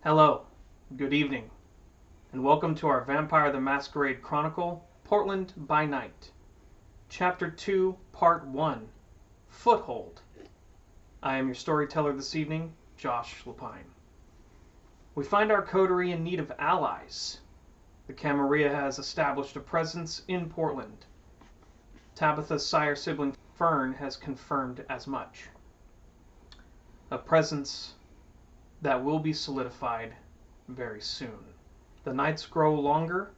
Hello, good evening, and welcome to our Vampire the Masquerade Chronicle, Portland by Night. Chapter 2, Part 1, Foothold. I am your storyteller this evening, Josh Lapine. We find our coterie in need of allies. The Camarilla has established a presence in Portland. Tabitha's sire sibling Fern has confirmed as much. A presence that will be solidified very soon. The nights grow longer,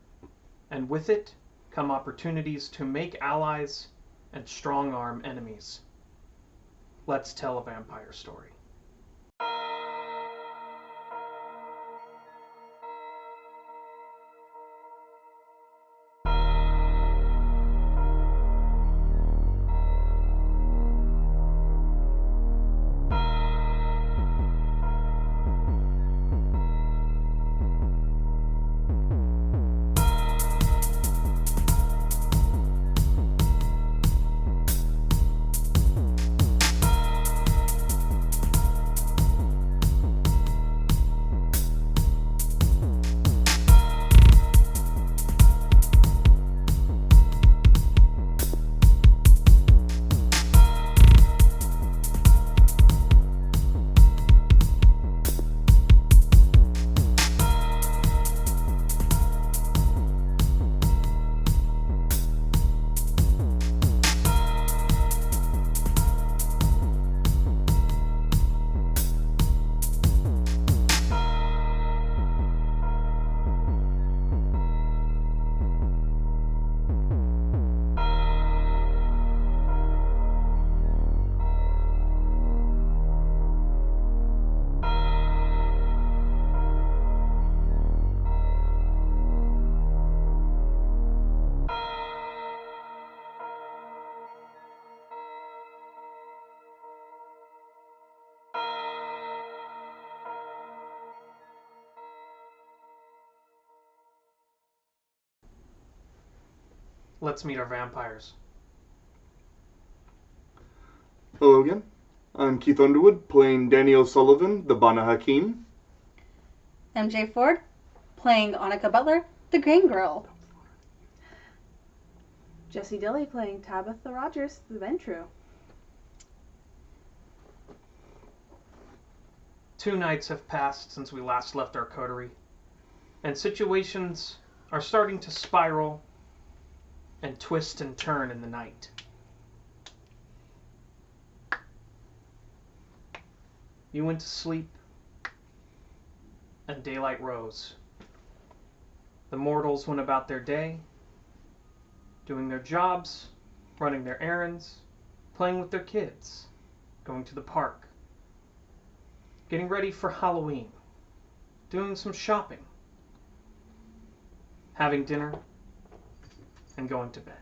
and with it come opportunities to make allies and strong-arm enemies. Let's tell a vampire story. Let's meet our vampires. Hello again. I'm Keith Underwood, playing Danny O'Sullivan, the Bana Hakim. MJ Ford, playing Anika Butler, the Green Girl. Jessie Dilly playing Tabitha Rogers, the Ventru. 2 nights have passed since we last left our coterie, and situations are starting to spiral and twist and turn in the night. You went to sleep, and daylight rose. The mortals went about their day, doing their jobs, running their errands, playing with their kids, going to the park, getting ready for Halloween, doing some shopping, having dinner, and going to bed.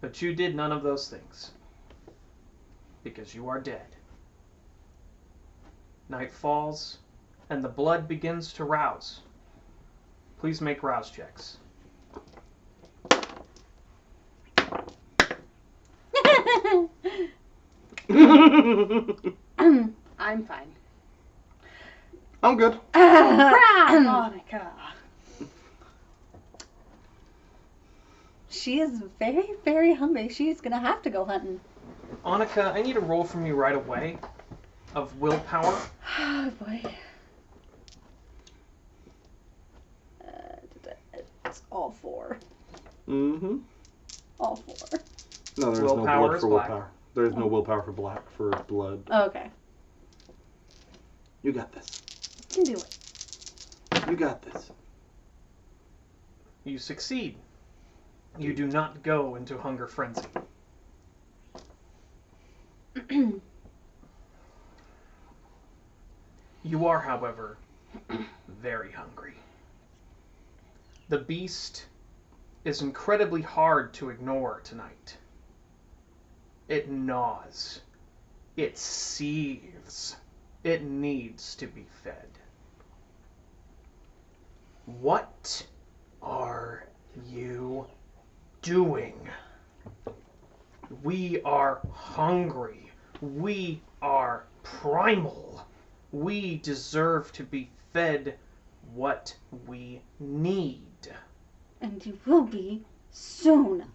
But you did none of those things, because you are dead. Night falls, and the blood begins to rouse. Please make rouse checks. I'm fine. I'm good. Monica. She is very, very hungry. She's gonna have to go hunting. Anika, I need a roll from you right away of willpower. Oh boy. It's all 4. Mm-hmm. All 4. No, there's Willpower no blood is for black. willpower. There is no willpower for blood. Oh, okay. You got this. You can do it. You got this. You succeed. You do not go into hunger frenzy. You are, however, very hungry. The beast is incredibly hard to ignore tonight. It gnaws. It seethes. It needs to be fed. What are you doing. We are hungry. We are primal. We deserve to be fed what we need. And you will be soon.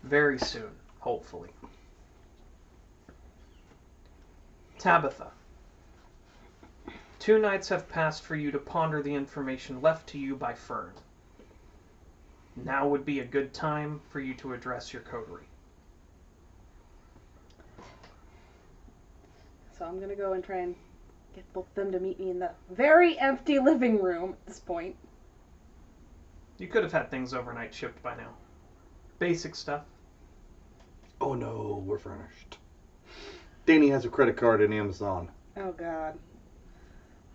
Very soon, hopefully. Tabitha, 2 nights have passed for you to ponder the information left to you by Fern. Now would be a good time for you to address your coterie. So I'm gonna go and try and get both of them to meet me in the very empty living room at this point. You could have had things overnight shipped by now. Basic stuff. Oh no, we're furnished. Danny has a credit card in Amazon. Oh god.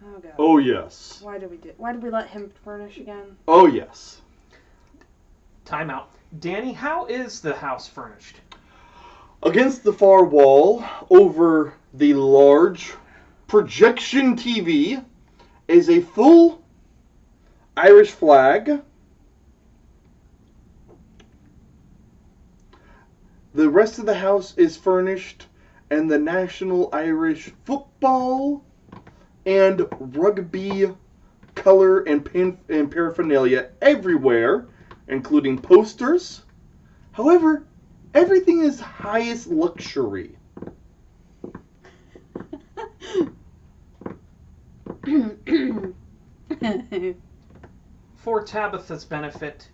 Oh god. Oh yes. Why did we let him furnish again? Oh yes. Time out. Danny, how is the house furnished? Against the far wall, over the large projection TV, is a full Irish flag. The rest of the house is furnished, and the National Irish Football and rugby color and paraphernalia everywhere, including posters. However, everything is highest luxury. For Tabitha's benefit,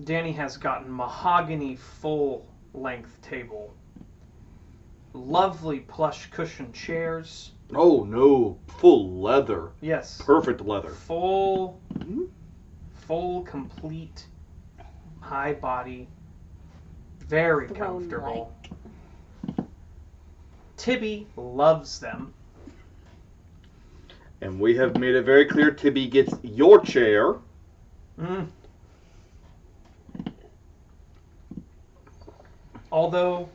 Danny has gotten mahogany full-length table, lovely plush cushion chairs. Oh no, full leather. Yes. Perfect leather. Full, complete, high body, very comfortable. Tibby loves them. And we have made it very clear Tibby gets your chair. Although,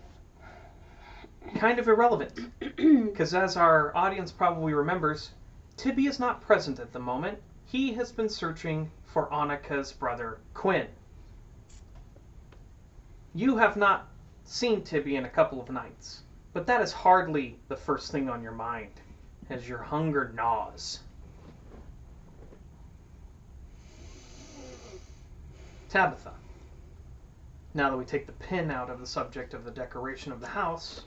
kind of irrelevant. Because as our audience probably remembers, Tibby is not present at the moment. He has been searching for Anika's brother, Quin. You have not seen Tibby in a couple of nights, but that is hardly the first thing on your mind, as your hunger gnaws. Tabitha, now that we take the pin out of the subject of the decoration of the house,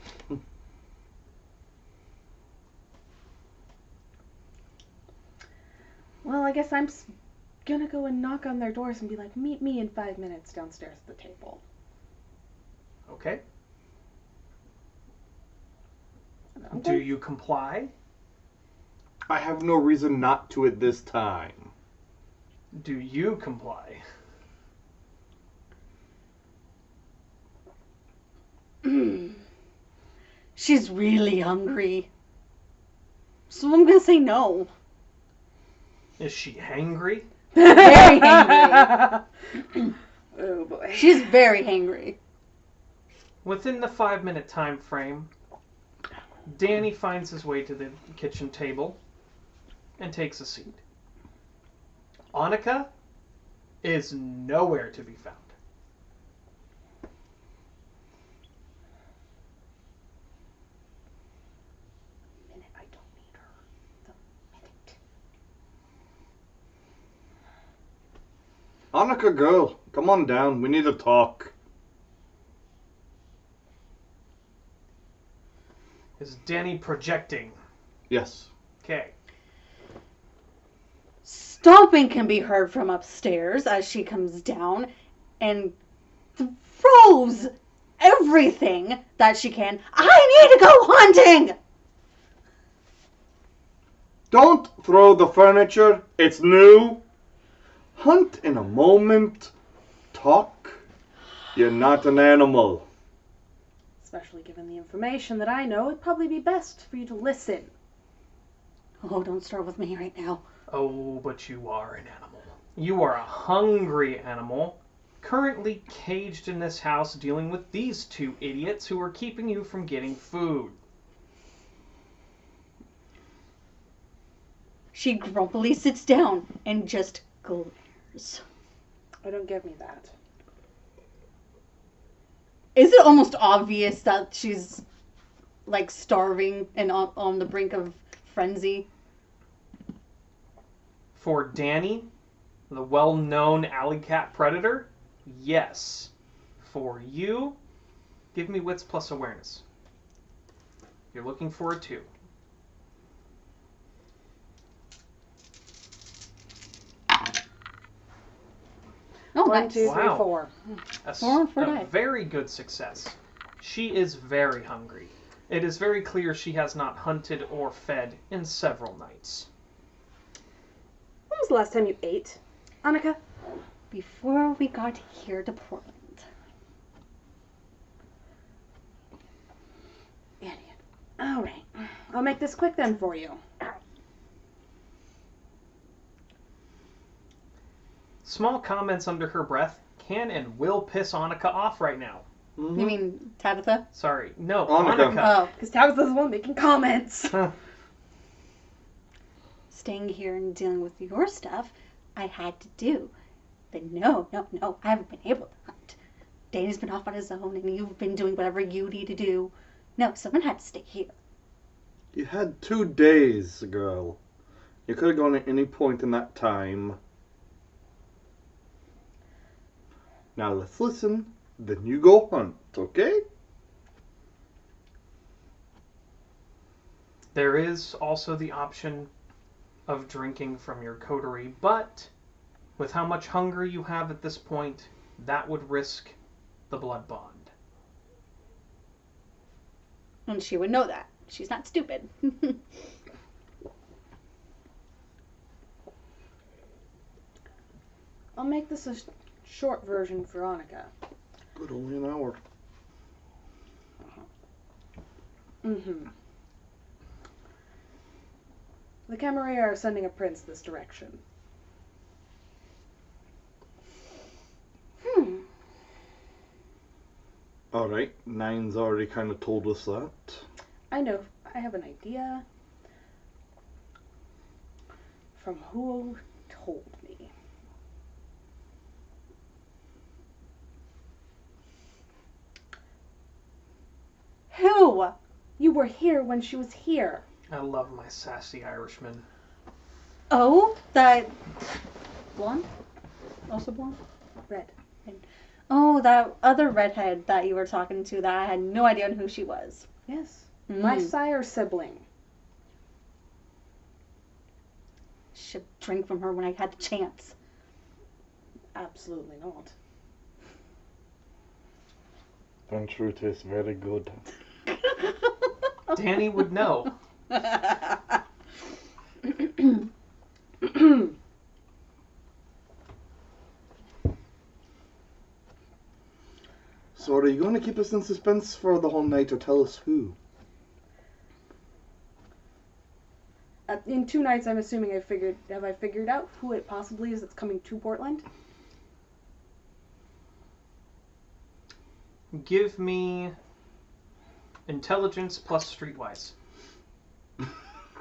Well, I guess I'm gonna go and knock on their doors and be like, meet me in 5 minutes downstairs at the table. okay? Okay. Do you comply? I have no reason not to at this time. Do you comply? She's really hungry. So I'm gonna say no. Is she hangry? Very hangry. Oh boy. She's very hangry. Within the 5-minute time frame, Danny finds his way to the kitchen table and takes a seat. Anika is nowhere to be found. Minute, I don't need her. The minute. Anika, girl, come on down. We need to talk. Is Danny projecting? Yes. Okay. Stomping can be heard from upstairs as she comes down and throws everything that she can. I need to go hunting! Don't throw the furniture. It's new. Hunt in a moment. Talk. You're not an animal. Especially given the information that I know, it'd probably be best for you to listen. Oh, don't start with me right now. Oh, but you are an animal. You are a hungry animal, currently caged in this house dealing with these 2 idiots who are keeping you from getting food. She grumpily sits down and just glares. Oh, don't give me that. Is it almost obvious that she's like starving and on the brink of frenzy? For Danny, the well-known alley cat predator, yes. For you, give me wits plus awareness. You're looking for a 2. Oh, 1, nice. 2, 3, Wow. 4. Four A dice. very good success. She is very hungry. It is very clear she has not hunted or fed in several nights. When was the last time you ate, Anika? Before we got here to Portland. Idiot. All right. I'll make this quick then for you. Small comments under her breath can and will piss Anika off right now. You mean Tabitha? Sorry, no, Anika. Anika. Oh, Because Tabitha's the one making comments. staying here and dealing with your stuff, I had to do. But no, I haven't been able to hunt. Danny's been off on his own, and you've been doing whatever you need to do. No, someone had to stay here. You had 2 days, girl. You could have gone at any point in that time. Now let's listen, then you go hunt, okay? There is also the option of drinking from your coterie, but with how much hunger you have at this point, that would risk the blood bond. And she would know that. She's not stupid. I'll make this a short version for Anika. Good, only an hour. The Camarilla are sending a prince this direction. Alright, 9's already kind of told us that. I know. I have an idea from who told me. Who? You were here when she was here. I love my sassy Irishman. Oh, that blonde? Also blonde? Red. Oh, that other redhead that you were talking to that I had no idea who she was. Yes. Mm. My sire sibling. Should drink from her when I had the chance. Absolutely not. I'm sure it tastes very good. Danny would know. So are you going to keep us in suspense for the whole night or tell us who? In 2 nights, I'm assuming have I figured out who it possibly is that's coming to Portland? Give me intelligence plus streetwise.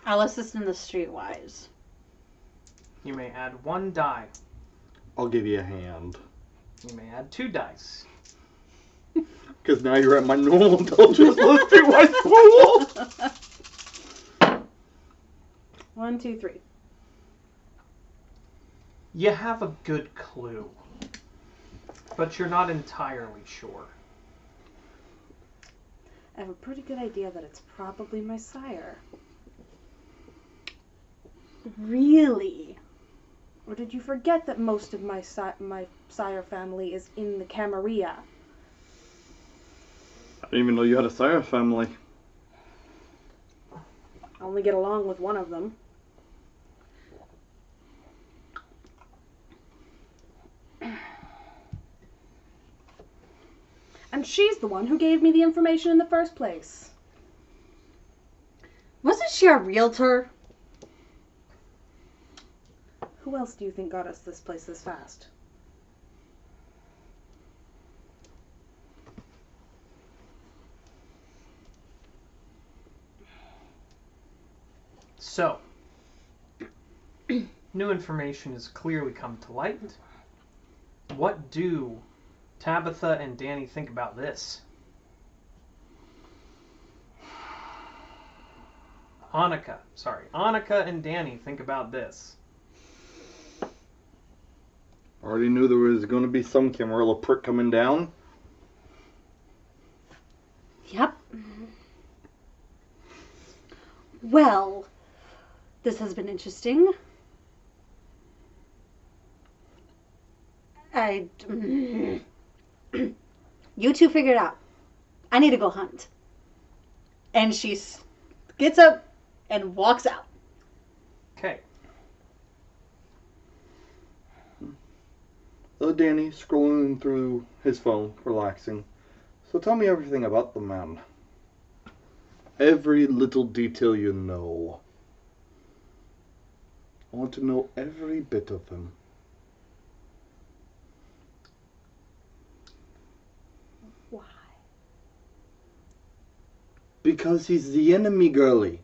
I'll assist in the streetwise. You may add 1 die. I'll give you a hand. You may add 2 dice. Because now you're at my normal intelligence list, you white fool! 1, 2, 3. You have a good clue, but you're not entirely sure. I have a pretty good idea that it's probably my sire. Really? Or did you forget that most of my sire family is in the Camarilla? I didn't even know you had a sire family. I only get along with one of them. And she's the one who gave me the information in the first place. Wasn't she a realtor? Who else do you think got us this place this fast? So, new information has clearly come to light. What do Tabitha and Danny think about this? Anika and Danny think about this. Already knew there was going to be some Camarilla prick coming down. Yep. Well, this has been interesting. You two figure it out. I need to go hunt. And she gets up and walks out. Okay. Danny scrolling through his phone, relaxing. So tell me everything about the man. Every little detail you know. I want to know every bit of him. Why? Because he's the enemy, girlie.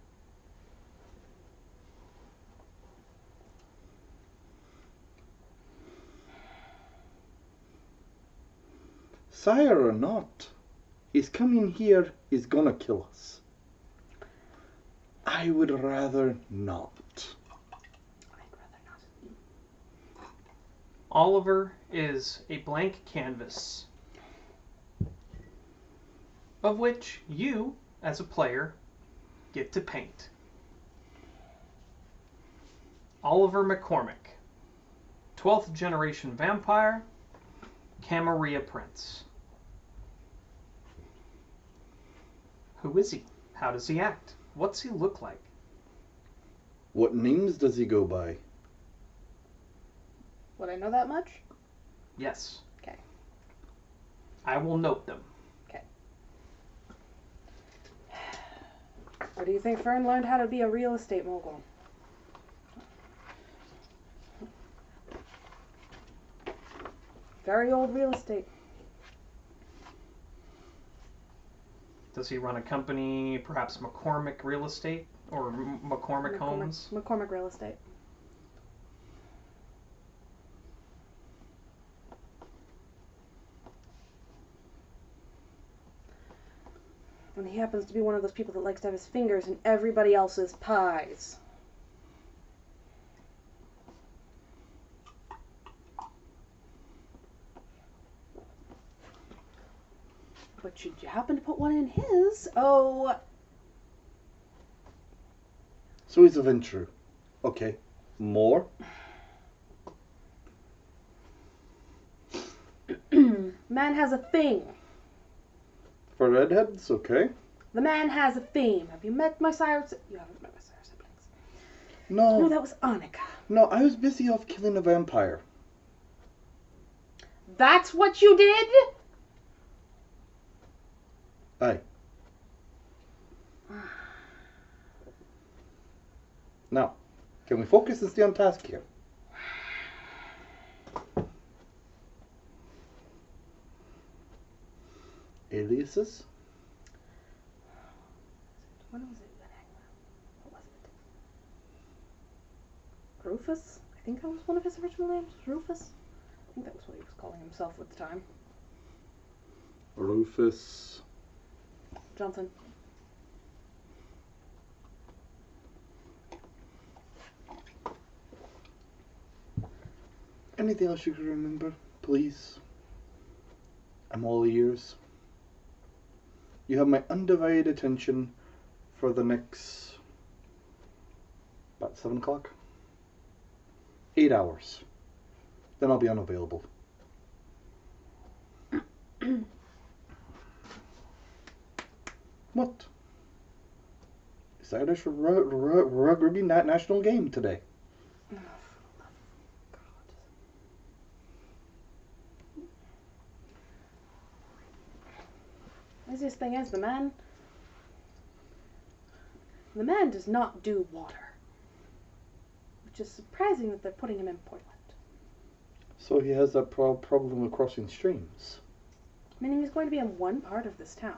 Sire or not, he's coming here, he's gonna kill us. I would rather not. Oliver is a blank canvas of which you, as a player, get to paint. Oliver McCormick, 12th generation vampire, Camarilla prince. Who is he? How does he act? What's he look like? What names does he go by? Would I know that much? Yes. Okay. I will note them. Okay. Where do you think Fern learned how to be a real estate mogul? Very old real estate. Does he run a company, perhaps McCormick Real Estate or McCormick Homes? McCormick Real Estate. And he happens to be one of those people that likes to have his fingers in everybody else's pies. But should you happen to put one in his, oh... So he's a venture. Okay. More? Man has a thing. For redheads? Okay. The man has a theme. Have you met my sire? You haven't met my sire siblings. No. No, that was Anika. No, I was busy off killing a vampire. That's what you did? Aye. Now, can we focus and stay on task here? Aliases? When was it? What was it? Rufus? I think that was one of his original names. Rufus? I think that was what he was calling himself at the time. Rufus. Johnson. Anything else you can remember, please? I'm all ears. You have my undivided attention for the next, about 7 o'clock? 8 hours. Then I'll be unavailable. What? It's Irish rugby national game today. Easiest thing is, the man does not do water. Which is surprising that they're putting him in Portland. So he has that problem with crossing streams. Meaning he's going to be in one part of this town.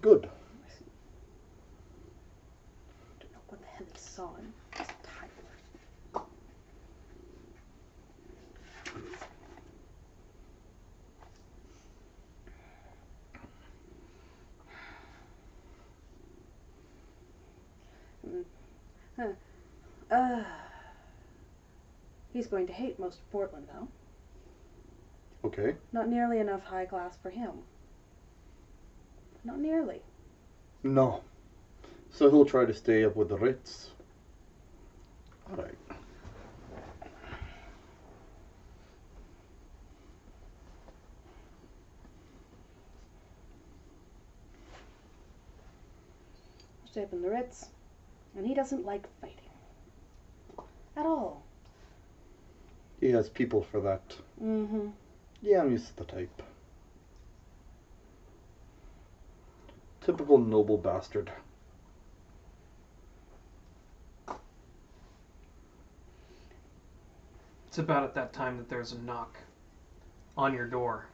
Good. heavy sawing. Just tired. He's going to hate most of Portland, though. Okay. Not nearly enough high class for him. Not nearly. No. So he'll try to stay up with the Ritz. Alright. Stay up in the Ritz. And he doesn't like fighting. At all. He has people for that. Mm-hmm. Yeah, I'm used to the type. Typical noble bastard. It's about at that time that there's a knock on your door.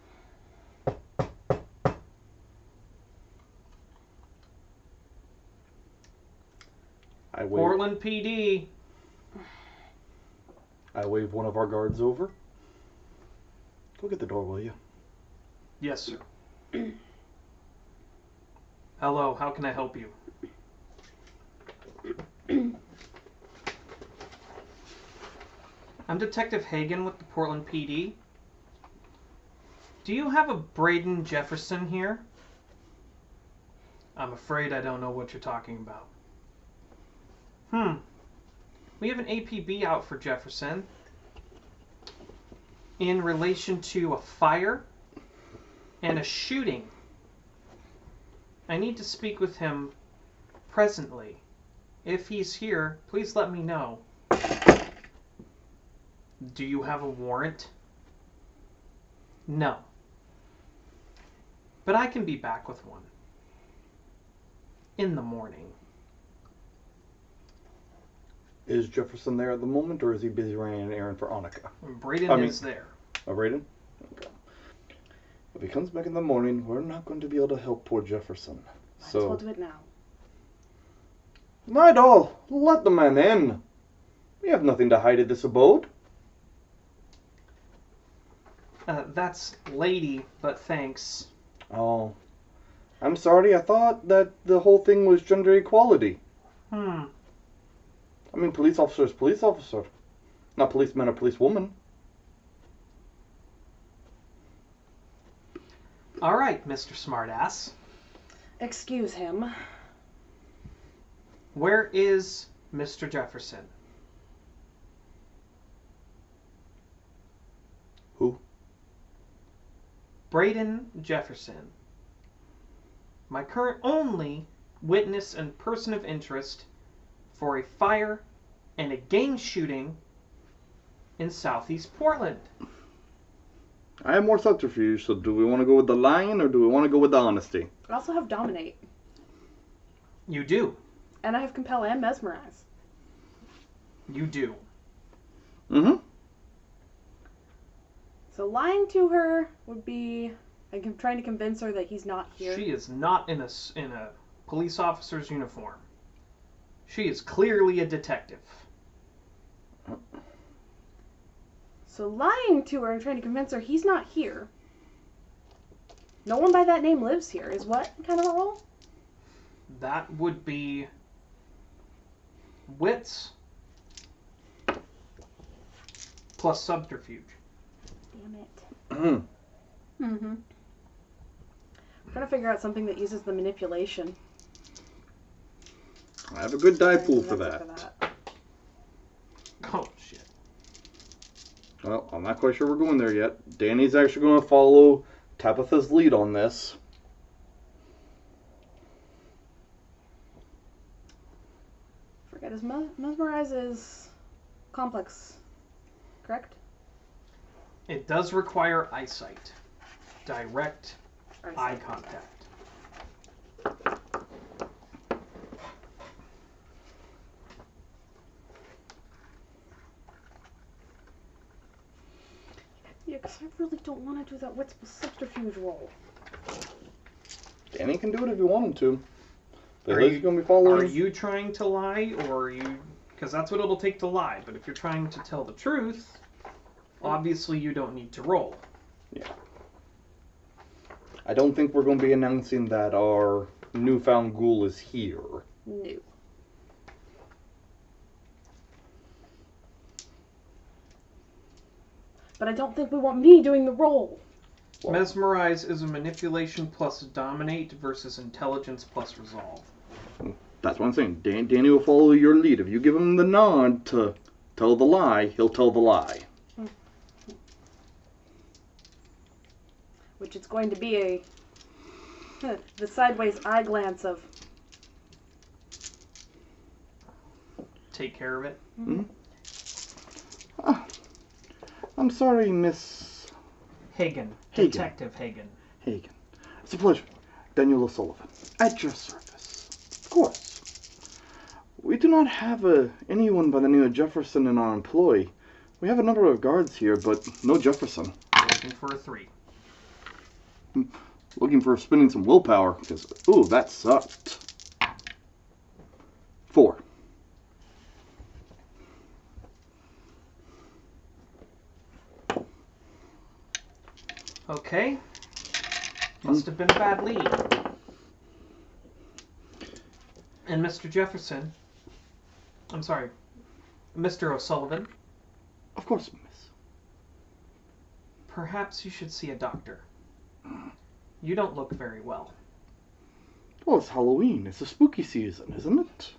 I wave, Portland PD. I wave one of our guards over. Go get the door, will you? Yes, sir. Hello, how can I help you? I'm Detective Haggen with the Portland PD. Do you have a Braden Jefferson here? I'm afraid I don't know what you're talking about. We have an APB out for Jefferson in relation to a fire and a shooting. I need to speak with him presently. If he's here, please let me know. Do you have a warrant? No. But I can be back with one. In the morning. Is Jefferson there at the moment, or is he busy running an errand for Anika? Braden is there. Oh, Braden? Okay. If he comes back in the morning, we're not going to be able to help poor Jefferson. Might as well do it now. Not all. Let the man in. We have nothing to hide at this abode. That's lady, but thanks. Oh. I'm sorry, I thought that the whole thing was gender equality. I mean, police officer is police officer. Not policeman or policewoman. All right, Mr. Smartass. Excuse him. Where is Mr. Jefferson? Who? Braden Jefferson. My current only witness and person of interest for a fire and a gang shooting in Southeast Portland. I have more subterfuge, so do we want to go with the lying or do we want to go with the honesty? I also have Dominate. You do. And I have Compel and Mesmerize. You do. Mm-hmm. So lying to her would be like trying to convince her that he's not here. She is not in a police officer's uniform. She is clearly a detective. So lying to her and trying to convince her he's not here. No one by that name lives here is what kind of a role? That would be wits plus subterfuge. Damn it. Mm-hmm. I'm trying to figure out something that uses the manipulation. I have a good die pool for that. Oh, shit. Well, I'm not quite sure we're going there yet. Danny's actually going to follow Tabitha's lead on this. Forget his Mesmerize is complex, correct? It does require eyesight. Direct eye contact. Yeah, because I really don't want to do that wits with subterfuge roll. Danny can do it if you want him to. Are you going to be following? Are you trying to lie, or are you... Because that's what it'll take to lie. But if you're trying to tell the truth, obviously you don't need to roll. Yeah. I don't think we're going to be announcing that our newfound ghoul is here. No. But I don't think we want me doing the roll. Well, Mesmerize is a manipulation plus dominate versus intelligence plus resolve. that's what I'm saying. Danny will follow your lead. If you give him the nod to tell the lie, he'll tell the lie. Which it's going to be the sideways eye glance of... Take care of it. Mm-hmm. I'm sorry, Miss... Haggen. Haggen. Detective Haggen. Haggen. It's a pleasure. Daniel O'Sullivan. At your service. Of course. We do not have anyone by the name of Jefferson in our employ. We have a number of guards here, but no Jefferson. Looking for a 3. Looking for spending some willpower, because, ooh, that sucked. 4. Okay. Must have been a bad lead. And Mr. Jefferson... I'm sorry. Mr. O'Sullivan. Of course, miss. Perhaps you should see a doctor. You don't look very well. Well, it's Halloween. It's a spooky season, isn't it?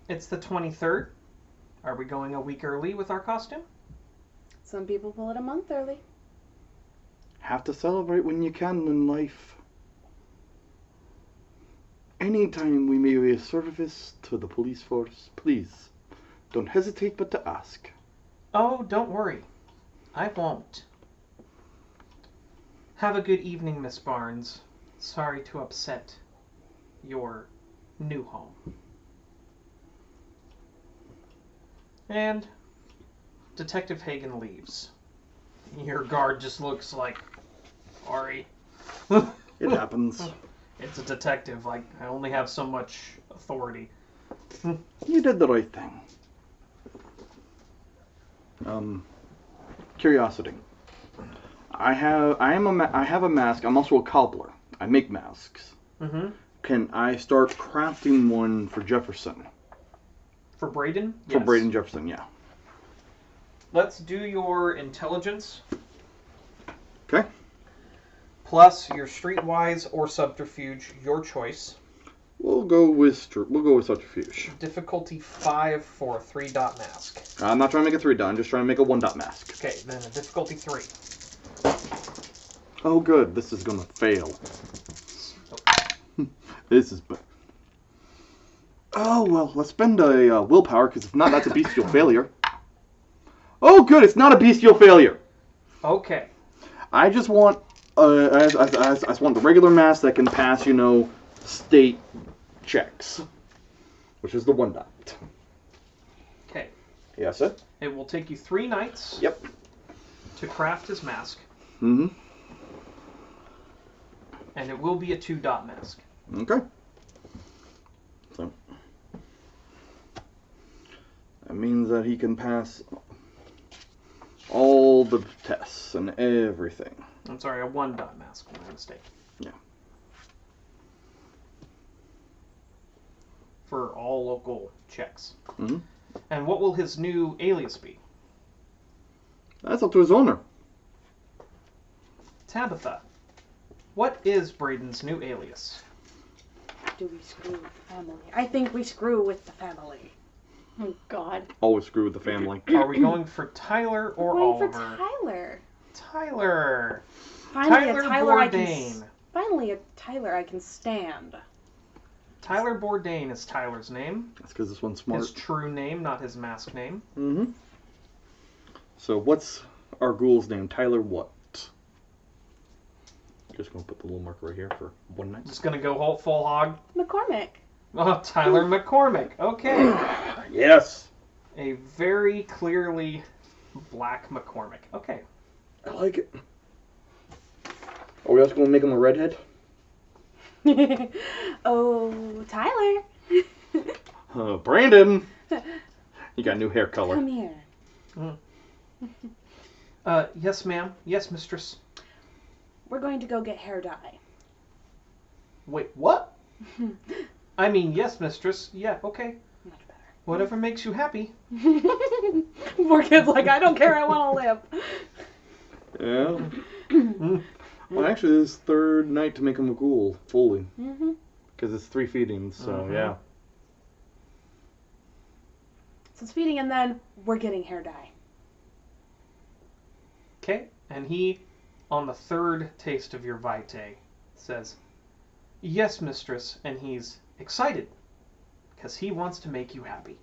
It's the 23rd. Are we going a week early with our costume? Some people pull it a month early. Have to celebrate when you can in life. Anytime we may be of service to the police force, please, don't hesitate but to ask. Oh, don't worry. I won't. Have a good evening, Miss Barnes. Sorry to upset your new home. And Detective Haggen leaves. Your guard just looks like, sorry. It happens. It's a detective. Like, I only have so much authority. You did the right thing. Curiosity. I have a mask. I'm also a cobbler. I make masks. Mm-hmm. Can I start crafting one for Jefferson? For Braden? For Yes. Braden Jefferson, yeah. Let's do your intelligence. Okay. Plus your streetwise or subterfuge, your choice. We'll go with subterfuge. Difficulty 5 for a 3-dot mask. I'm not trying to make a 3-dot. I'm just trying to make a 1-dot mask. Okay, then a difficulty 3. Oh, good. This is gonna fail. This is. Oh well. Let's spend a willpower, because if not, that's a bestial failure. Oh, good. It's not a bestial failure. Okay. I just want. I just want the regular mask that can pass, state checks, which is the 1-dot. Okay. Yes, sir. It will take you 3 nights. Yep. To craft his mask. Mm-hmm. And it will be a 2-dot mask. Okay. So that means that he can pass all the tests and everything. I'm sorry, a 1-dot mask. My mistake. Yeah. For all local checks. Mm-hmm. And what will his new alias be? That's up to his owner. Tabitha. What is Braden's new alias? Do we screw with the family? I think we screw with the family. Oh, God. Always screw with the family. Are we going for Tyler or We're going Oliver? for Tyler. Tyler. Finally, Tyler a Tyler Bourdain. Finally, a Tyler I can stand. Tyler Bourdain is Tyler's name. That's because this one's smart. His true name, not his mask name. Mm-hmm. So what's our ghoul's name? Tyler what? Just gonna put the little marker right here for 1 night. Just gonna go whole full hog. McCormick. Oh, Tyler McCormick. Okay. Yes. A very clearly black McCormick. Okay. I like it. Are we also going to make him a redhead? Oh, Tyler. Brandon! You got new hair color. Come here. Yes, ma'am. Yes, mistress. We're going to go get hair dye. Wait, what? I mean, yes, mistress. Yeah, okay. Much better. Whatever makes you happy. Poor kid's like, I don't care, I want to live. Yeah. Well, actually, this is third night to make him a ghoul, fully. Mm-hmm. Because it's 3 feedings, so yeah. So it's feeding, and then we're getting hair dye. Okay, and he, on the third taste of your vitae, says, yes, mistress, and he's excited, because he wants to make you happy.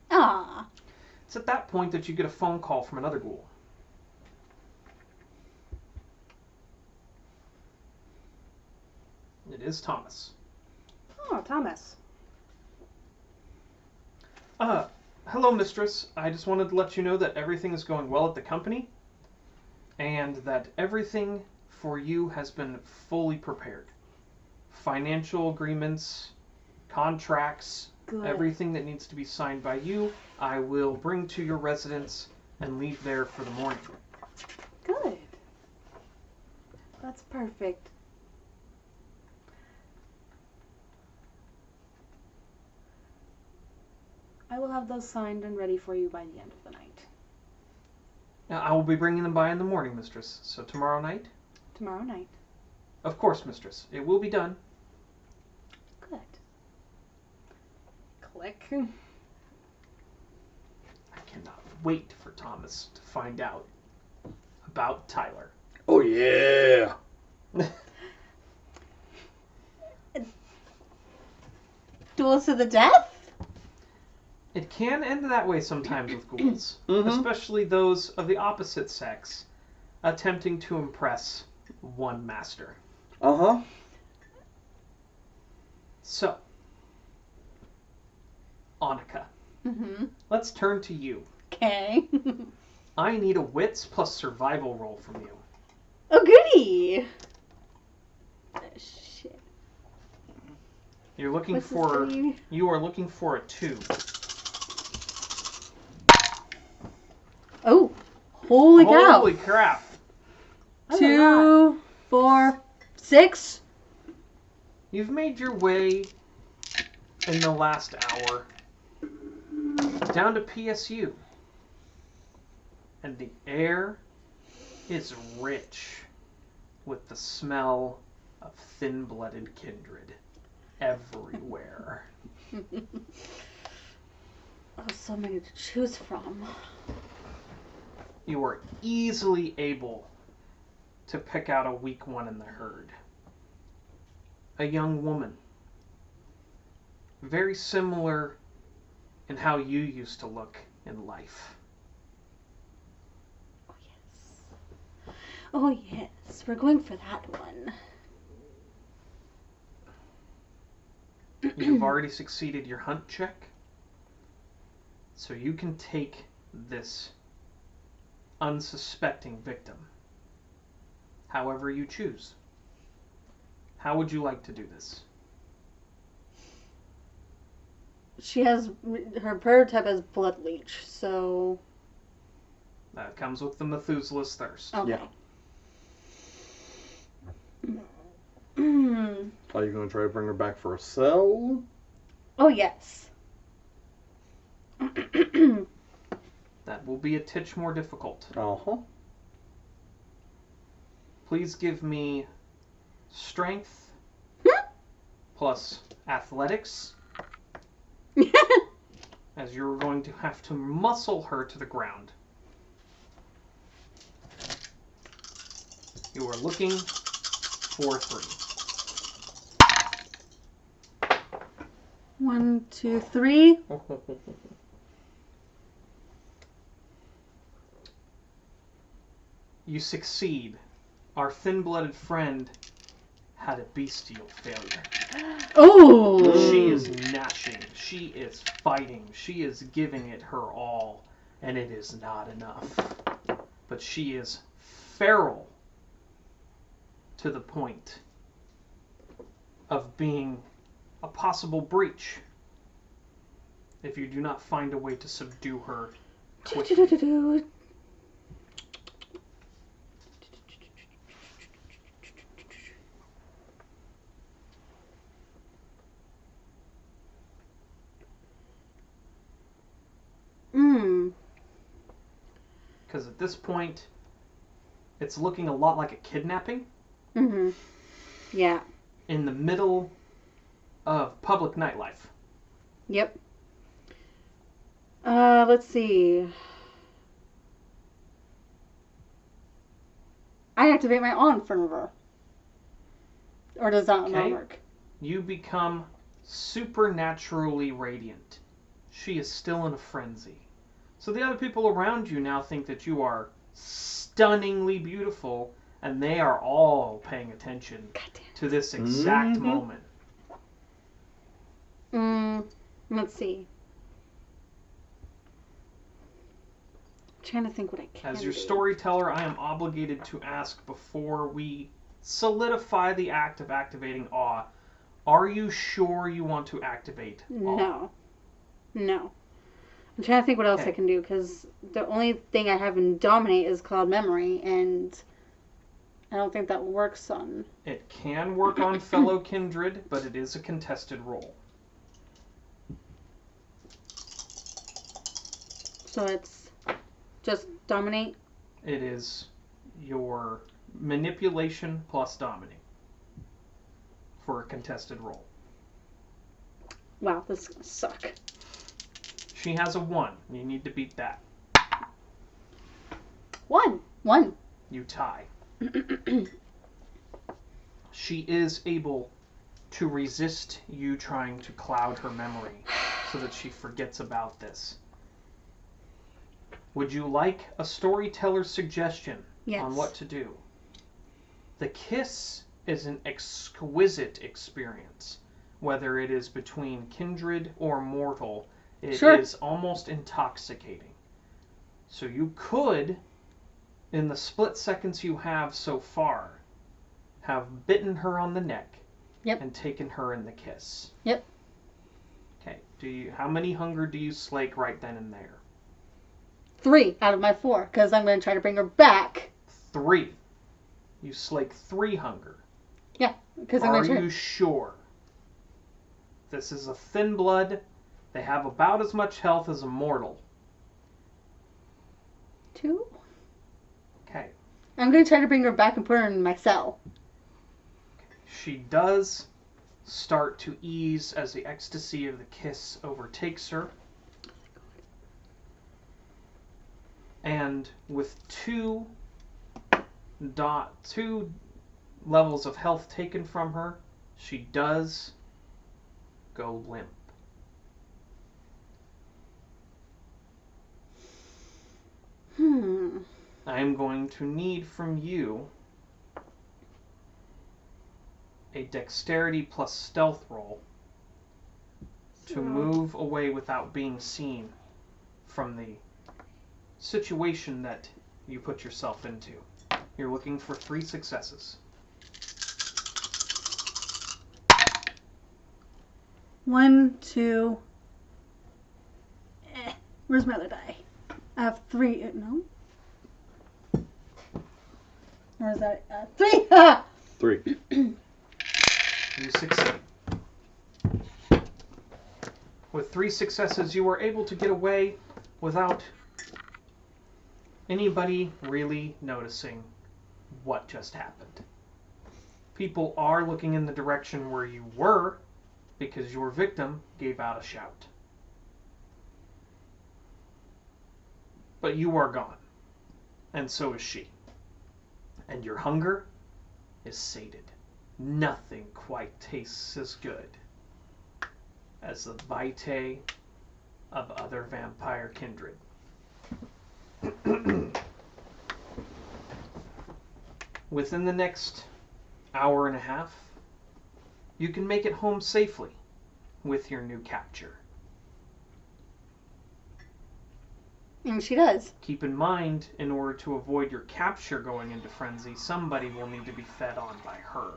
Ah. It's at that point that you get a phone call from another ghoul. It is Thomas. Oh, Thomas. Hello, mistress. I just wanted to let you know that everything is going well at the company, and that everything for you has been fully prepared. Financial agreements, contracts, Good. everything that needs to be signed by you, I will bring to your residence and leave there for the morning. Good. That's perfect. I will have those signed and ready for you by the end of the night. Now, I will be bringing them by in the morning, mistress. So tomorrow night? Tomorrow night. Of course, mistress. It will be done. Good. Click. I cannot wait for Thomas to find out about Tyler. Oh, yeah! Duels to the death? It can end that way sometimes with ghouls, Mhm. especially those of the opposite sex, attempting to impress one master. Uh-huh. So, Anika, Mm-hmm. let's turn to you. Okay. I need a wits plus survival roll from you. Oh, goody! Oh, shit. You're looking What's this for. thing? You are looking for a 2. Oh, holy cow. Holy crap! That's a lot. 2, 4, 6. You've made your way in the last hour down to PSU, and the air is rich with the smell of thin-blooded kindred everywhere. Oh, so many to choose from. You are easily able to pick out a weak one in the herd. A young woman. Very similar in how you used to look in life. Oh, yes. Oh, yes. We're going for that one. You've already succeeded your hunt check, so you can take this unsuspecting victim however you choose. How would you like to do this? She has, her prototype has blood leech, so... That comes with the Methuselah's thirst. Okay. Yeah. Mm. Are you going to try to bring her back for a cell? Oh, yes. That will be a titch more difficult. Uh-huh. Please give me strength plus athletics, as you're going to have to muscle her to the ground. You are looking for 3. 1, 2, 3. You succeed. Our thin-blooded friend had a bestial failure. Oh! She is gnashing. She is fighting. She is giving it her all. And it is not enough. But she is feral. to the point of being a possible breach if you do not find a way to subdue her quickly. Because at this point, it's looking a lot like a kidnapping. Mm-hmm. Yeah. In the middle of public nightlife. Yep. Let's see. I activate my awe in front of her. Or does that not work? You become supernaturally radiant. She is still in a frenzy. So the other people around you now think that you are stunningly beautiful, and they are all paying attention to this exact moment. Let's see. I'm trying to think what I can As your do. storyteller, I am obligated to ask before we solidify the act of activating awe. Are you sure you want to activate awe? No. I'm trying to think what else I can do, because the only thing I have in Dominate is Cloud Memory, and I don't think that works on... It can work on fellow kindred, but it is a contested roll. So it's just Dominate? It is your manipulation plus Dominate for a contested roll. Wow, this is going to suck. She has a 1. You need to beat that. 1. You tie. She is able to resist you trying to cloud her memory so that she forgets about this. Would you like a storyteller's suggestion on what to do? The kiss is an exquisite experience. Whether it is between kindred or mortal, it is almost intoxicating. So you could, in the split seconds you have so far, have bitten her on the neck and taken her in the kiss. Yep. Okay. How many hunger do you slake right then and there? 3 out of my 4, because I'm going to try to bring her back. 3. You slake 3 hunger. Yeah, because I'm going to try. Are you sure? This is a thin blood. They have about as much health as a mortal. 2? Okay. I'm going to try to bring her back and put her in my cell. She does start to ease as the ecstasy of the kiss overtakes her. And with 2 levels of health taken from her, she does go limp. I am going to need from you a dexterity plus stealth roll to move away without being seen from the situation that you put yourself into. You're looking for 3 successes. 1, 2. Where's my other die? I have 3. No. Or is that 3? 3. You succeed. With 3 successes, you are able to get away without anybody really noticing what just happened. People are looking in the direction where you were because your victim gave out a shout. But you are gone, and so is she. And your hunger is sated. Nothing quite tastes as good as the vitae of other vampire kindred. Within the next hour and a half, you can make it home safely with your new capture. And she does. Keep in mind, in order to avoid your capture going into frenzy, somebody will need to be fed on by her.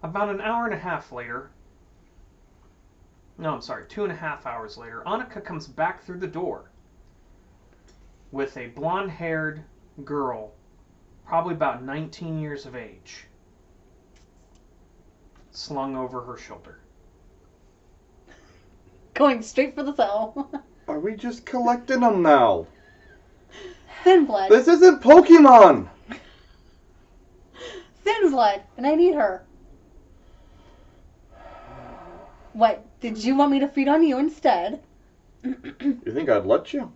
About an hour and a half later, no, I'm sorry, 2.5 hours later, Anika comes back through the door with a blonde-haired girl, probably about 19 years of age, slung over her shoulder. Going straight for the cell. Are we just collecting them now? Thin blood. This isn't Pokemon! Thin blood. And I need her. What? Did you want me to feed on you instead? You think I'd let you?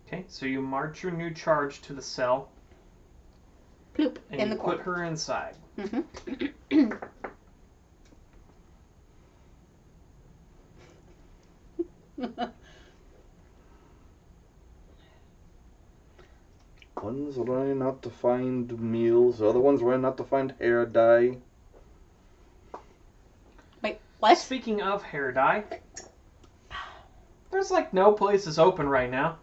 Okay, so you march your new charge to the cell. Ploop. And In you the put corner. her inside. Mm-hmm. One's running out to find meals, the other one's running out to find hair dye. Wait, what? Speaking of hair dye, there's like no places open right now.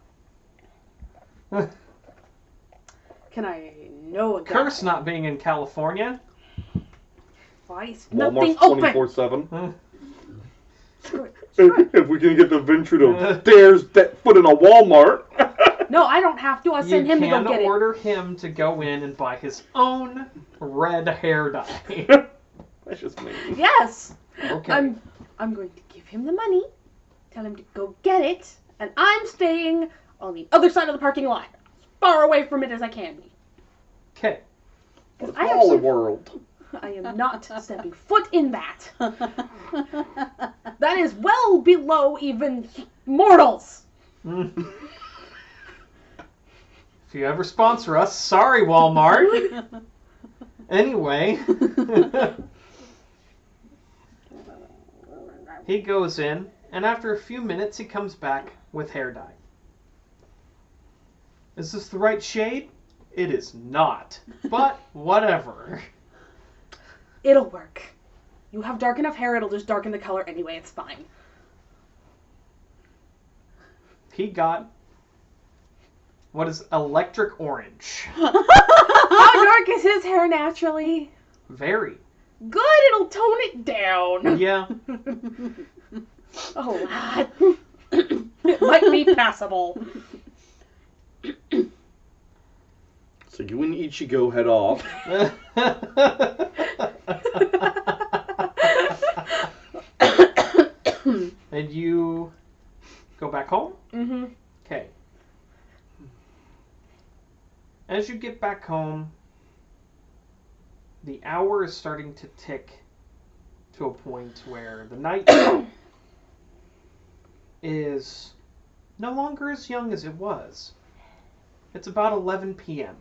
Can I know a guy? Curse not being in California. Why is nothing Walmart's open? 24/7. Screw it. Screw it. If we can get the venture to dare step foot in a Walmart. No, I don't have to. I'll send him to go get You can order him to go in and buy his own red hair dye. That's just me. it. Yes. Okay. I'm going to give him the money, tell him to go get it, and I'm staying on the other side of the parking lot, as far away from it as I can be. Okay. The I Wally actually- World. I am not stepping foot in that. That is well below even mortals. If you ever sponsor us, sorry, Walmart. Anyway. He goes in, and after a few minutes, he comes back with hair dye. Is this the right shade? It is not. But whatever. It'll work. You have dark enough hair, it'll just darken the color anyway, it's fine. He got what is electric orange. How dark is his hair naturally? Very. Good, it'll tone it down. Yeah. Oh, lad. It might be passable. So you and Ichigo head off. And you go back home? Mm-hmm. Okay. As you get back home, the hour is starting to tick to a point where the night is no longer as young as it was. It's about 11 p.m.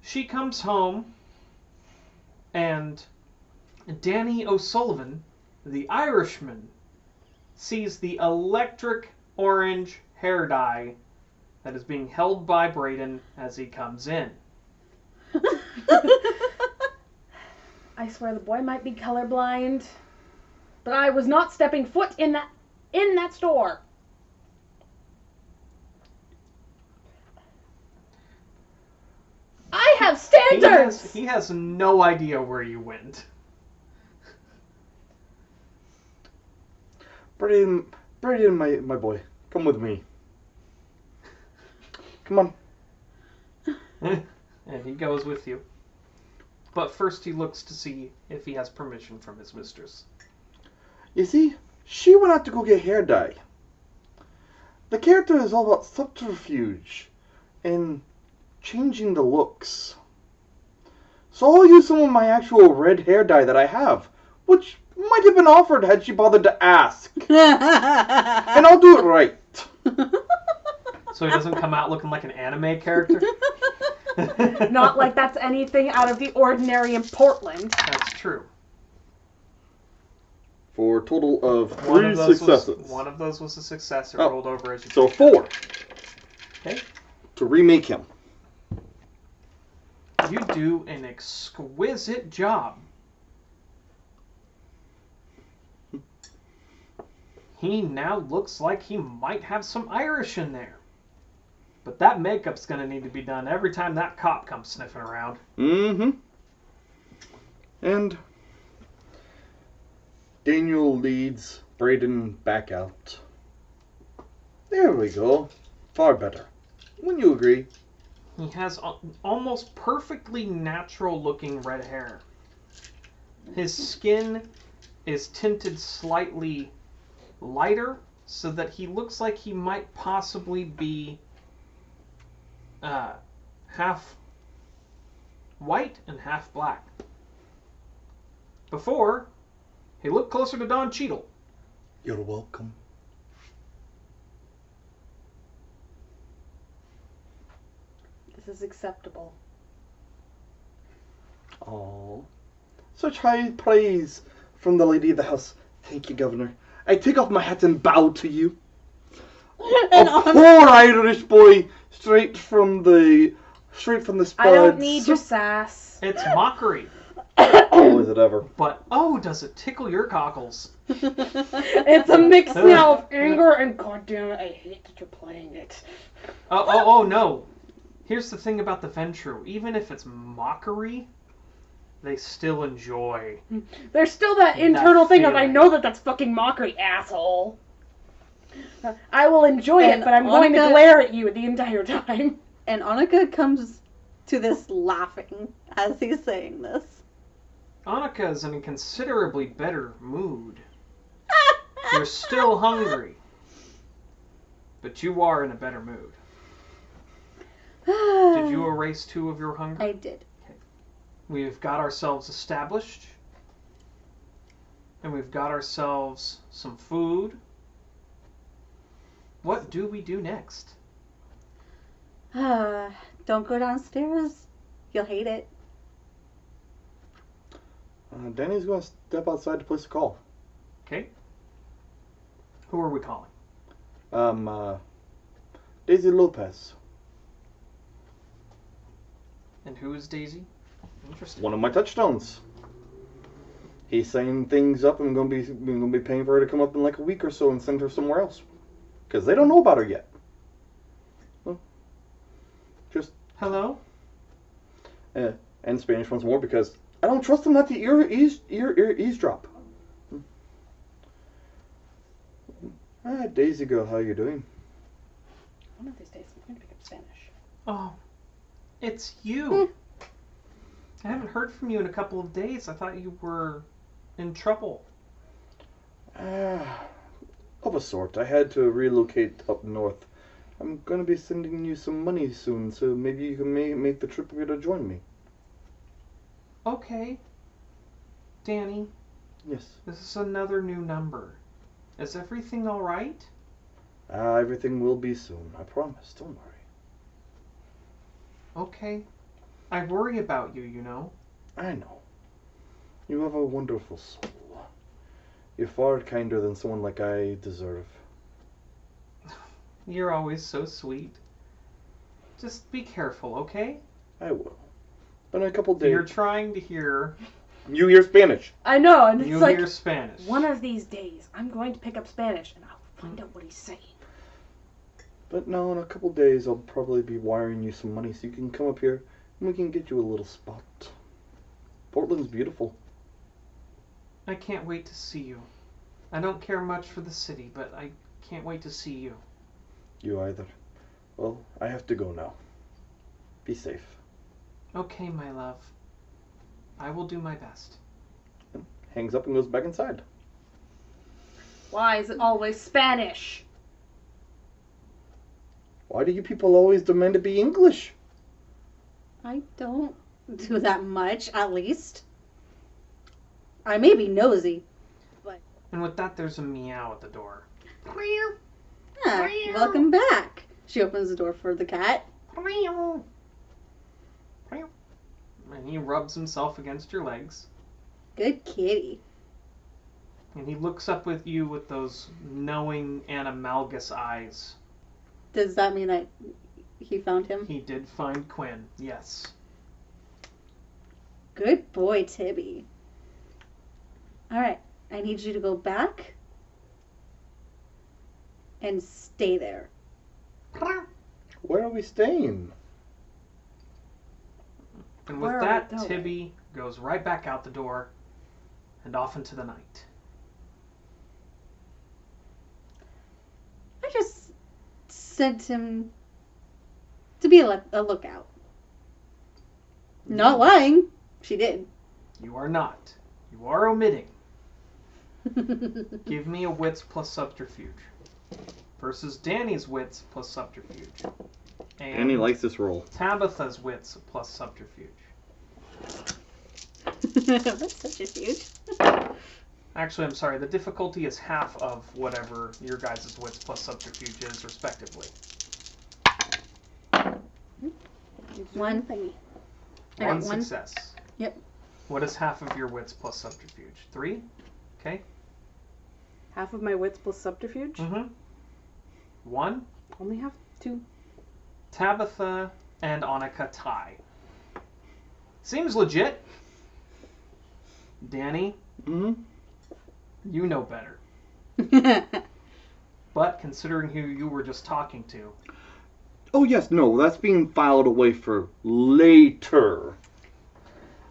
She comes home, and Danny O'Sullivan, the Irishman, sees the electric orange hair dye that is being held by Brayden as he comes in. I swear the boy might be colorblind, but I was not stepping foot in that store. I have standards. He has no idea where you went. Brayden, my boy, come with me. Come on. And he goes with you. But first he looks to see if he has permission from his mistress. You see, she went out to go get hair dye. The character is all about subterfuge and changing the looks. So I'll use some of my actual red hair dye that I have, which might have been offered had she bothered to ask. And I'll do it right. So he doesn't come out looking like an anime character? Not like that's anything out of the ordinary in Portland. That's true. For a total of One 3 of those successes. one of those was a success. It Oh. rolled over as you So picked 4. Okay. To remake him. You do an exquisite job He now looks like he might have some Irish in there. But that makeup's going to need to be done every time that cop comes sniffing around. Mm-hmm. And Daniel leads Brayden back out. There we go. Far better. Wouldn't you agree? He has almost perfectly natural looking red hair. His skin is tinted slightly lighter so that he looks like he might possibly be half white and half black. Before, he looked closer to Don Cheadle. You're welcome. This is acceptable. Oh, such high praise from the lady of the house. Thank you, Governor. I take off my hat and bow to you. And A poor Irish boy, straight from the spuds. I don't need your sass. It's mockery. Oh, is it ever? But, oh, does it tickle your cockles? It's a mix now of anger and goddamn, I hate that you're playing it. Oh, no. Here's the thing about the Ventru. Even if it's mockery, they still enjoy. There's still that internal thing of, I feeling. know that that's fucking mockery, asshole. I will enjoy it, And but I'm going to Anika- glare at you the entire time. And Anika comes to this laughing as he's saying this. Anika is in a considerably better mood. You're still hungry, but you are in a better mood. Did you erase 2 of your hunger? I did. We've got ourselves established, and we've got ourselves some food. What do we do next? Don't go downstairs. You'll hate it. Danny's going to step outside to place a call. Okay. Who are we calling? Daisy Lopez. And who is Daisy? Interesting. One of my touchstones. He's signing things up, and I'm gonna be paying for her to come up in like a week or so and send her somewhere else, because they don't know about her yet. Well, just Hello? and Spanish once more, because I don't trust them not to eavesdrop. Daisy girl, how you doing? One of these days I'm going to pick up Spanish. Oh, it's you. I haven't heard from you in a couple of days. I thought you were in trouble. Of a sort. I had to relocate up north. I'm going to be sending you some money soon, so maybe you can make the trip here to join me. Okay. Danny, Yes. this is another new number. Is everything all right? Everything will be soon. I promise. Don't worry. Okay. I worry about you, you know. I know. You have a wonderful soul. You're far kinder than someone like I deserve. You're always so sweet. Just be careful, okay? I will. But in a couple You're days. trying to hear. You hear Spanish. I know, and it's You like, hear Spanish. one of these days I'm going to pick up Spanish and I'll find out what he's saying. But no, in a couple days I'll probably be wiring you some money so you can come up here and we can get you a little spot. Portland's beautiful. I can't wait to see you. I don't care much for the city, but I can't wait to see you. You either. Well, I have to go now. Be safe. Okay, my love. I will do my best. Hangs up and goes back inside. Why is it always Spanish? Why do you people always demand to be English? I don't do that much, at least. I may be nosy. And with that, there's a meow at the door. Ah, welcome back. She opens the door for the cat. And he rubs himself against your legs. Good kitty. And he looks up with you with those knowing animalgus eyes. Does that mean that he found him? He did find Quin, yes. Good boy, Tibby. Alright, I need you to go back and stay there. Where are we staying? And Where with are that, we going? Tibby goes right back out the door and off into the night. I just sent him to be a lookout. Not lying. She did. You are not. You are omitting. Give me a wits plus subterfuge. Versus Danny's wits plus subterfuge. And Danny likes this roll. Tabitha's wits plus subterfuge. That's such a huge. Actually, I'm sorry. The difficulty is half of whatever your guys' wits plus subterfuge is, respectively. One. Thingy. I got One one. success. Yep. What is half of your wits plus subterfuge? 3? Okay. Half of my wits plus subterfuge. Mm-hmm. 1. Only have 2. Tabitha and Anika tie. Seems legit. Danny, Mm-hmm. you know better. But considering who you were just talking to, Oh, yes, no, that's being filed away for later.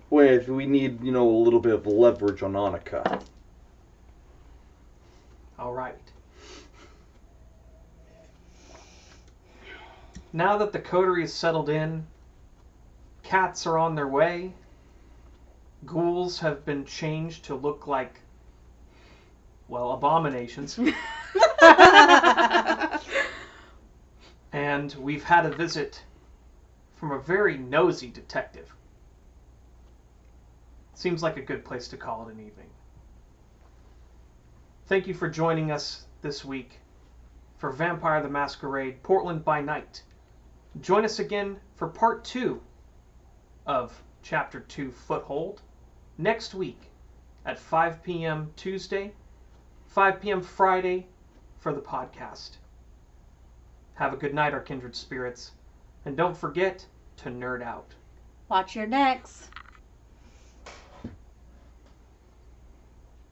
Where if we need, a little bit of leverage on Anika. all right. Now that the coterie is settled in, cats are on their way, ghouls have been changed to look like, well, abominations, and we've had a visit from a very nosy detective. Seems like a good place to call it an evening. Thank you for joining us this week for Vampire the Masquerade Portland by Night. Join us again for part 2 of Chapter 2 Foothold next week at 5 p.m. Tuesday, 5 p.m. Friday for the podcast. Have a good night, our kindred spirits, and don't forget to nerd out. Watch your necks.